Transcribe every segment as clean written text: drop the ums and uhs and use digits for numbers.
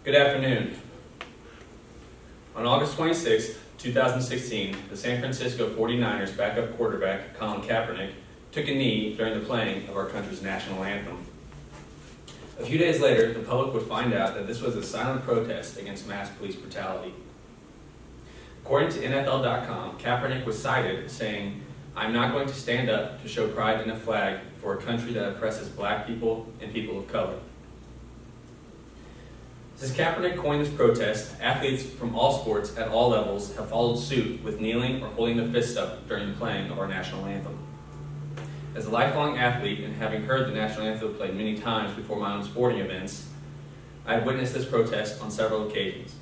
Good afternoon. On August 26, 2016, the San Francisco 49ers backup quarterback Colin Kaepernick took a knee during the playing of our country's national anthem. A few days later, the public would find out that this was a silent protest against mass police brutality. According to NFL.com, Kaepernick was cited saying, "I'm not going to stand up to show pride in a flag for a country that oppresses black people and people of color." Since Kaepernick coined this protest, athletes from all sports at all levels have followed suit with kneeling or holding their fists up during the playing of our national anthem. As a lifelong athlete and having heard the national anthem played many times before my own sporting events, I have witnessed this protest on several occasions.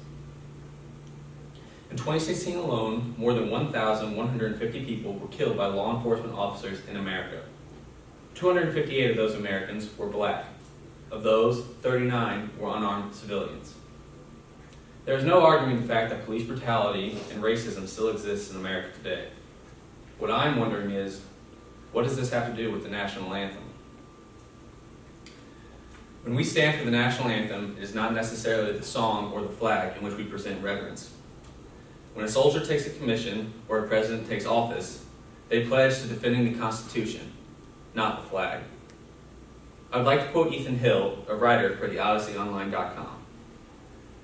In 2016 alone, more than 1,150 people were killed by law enforcement officers in America. 258 of those Americans were black. Of those, 39 were unarmed civilians. There is no arguing the fact that police brutality and racism still exists in America today. What I'm wondering is, what does this have to do with the national anthem? When we stand for the national anthem, it is not necessarily the song or the flag in which we present reverence. When a soldier takes a commission or a president takes office, they pledge to defending the Constitution, not the flag. I would like to quote Ethan Hill, a writer for the OdysseyOnline.com.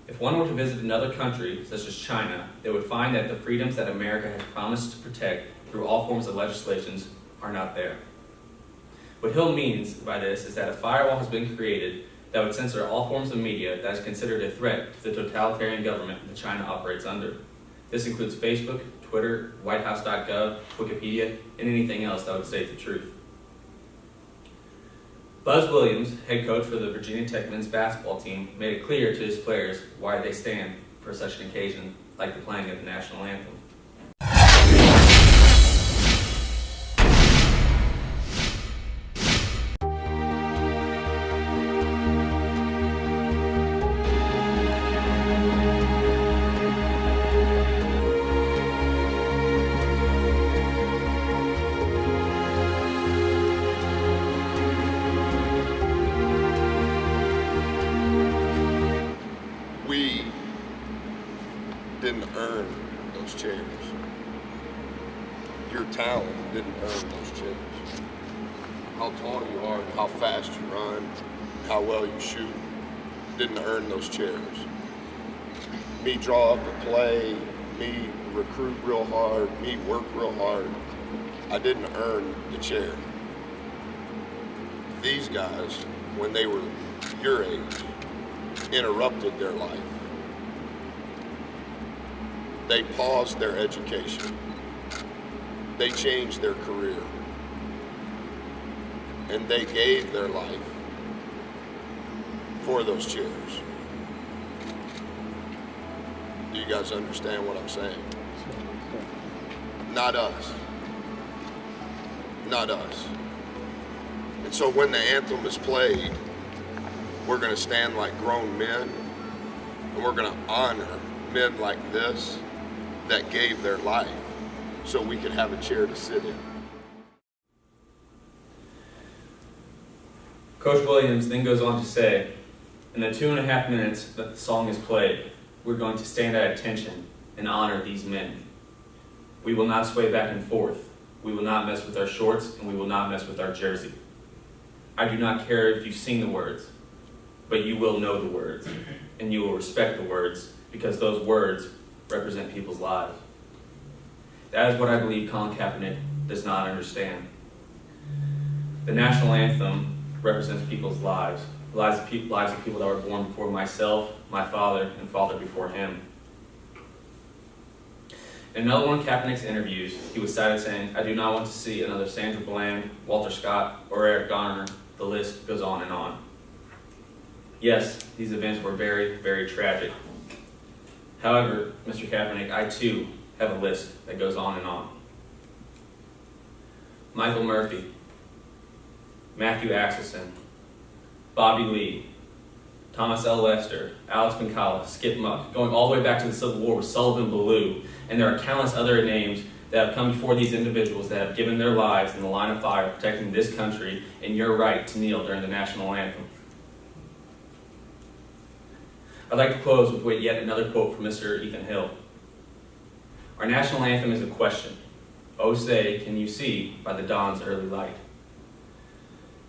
If one were to visit another country, such as China, they would find that the freedoms that America has promised to protect through all forms of legislations are not there. What Hill means by this is that a firewall has been created that would censor all forms of media that is considered a threat to the totalitarian government that China operates under. This includes Facebook, Twitter, WhiteHouse.gov, Wikipedia, and anything else that would state the truth. Buzz Williams, head coach for the Virginia Tech men's basketball team, made it clear to his players why they stand for such an occasion like the playing of the national anthem. We didn't earn those chairs. Your talent didn't earn those chairs. How tall you are, how fast you run, how well you shoot, didn't earn those chairs. Me draw up a play, me recruit real hard, me work real hard, I didn't earn the chair. These guys, when they were your age, interrupted their life. They paused their education. They changed their career. And they gave their life for those chairs. Do you guys understand what I'm saying? Not us. Not us. And so when the anthem is played, we're going to stand like grown men, and we're going to honor men like this that gave their life so we could have a chair to sit in. Coach Williams then goes on to say, in the 2.5 minutes that the song is played, we're going to stand at attention and honor these men. We will not sway back and forth. We will not mess with our shorts, and we will not mess with our jersey. I do not care if you sing the words, but you will know the words, and you will respect the words, because those words represent people's lives. That is what I believe Colin Kaepernick does not understand. The national anthem represents people's lives, lives of people that were born before myself, my father, and father before him. In another one of Kaepernick's interviews, he was cited saying, "I do not want to see another Sandra Bland, Walter Scott, or Eric Garner. The list goes on and on." Yes, these events were very, very tragic. However, Mr. Kaepernick, I too have a list that goes on and on. Michael Murphy, Matthew Axelson, Bobby Lee, Thomas L. Lester, Alex Pincala, Skip Muck, going all the way back to the Civil War with Sullivan Ballou, and there are countless other names that have come before these individuals that have given their lives in the line of fire protecting this country and your right to kneel during the national anthem. I'd like to close with yet another quote from Mr. Ethan Hill. Our national anthem is a question. Oh, say, can you see by the dawn's early light?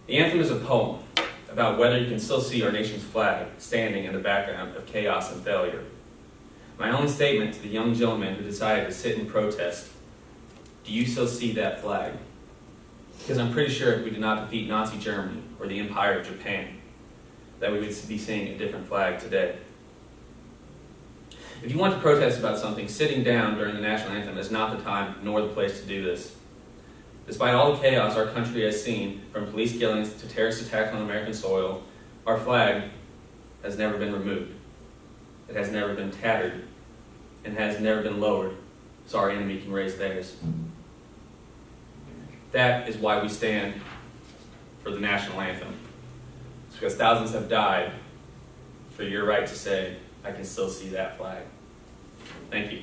The anthem is a poem about whether you can still see our nation's flag standing in the background of chaos and failure. My only statement to the young gentleman who decided to sit and protest, do you still see that flag? Because I'm pretty sure if we did not defeat Nazi Germany or the Empire of Japan, that we would be seeing a different flag today. If you want to protest about something, sitting down during the national anthem is not the time nor the place to do this. Despite all the chaos our country has seen, from police killings to terrorist attacks on American soil, our flag has never been removed. It has never been tattered and has never been lowered so our enemy can raise theirs. That is why we stand for the national anthem. It's because thousands have died for your right to say, I can still see that flag. Thank you.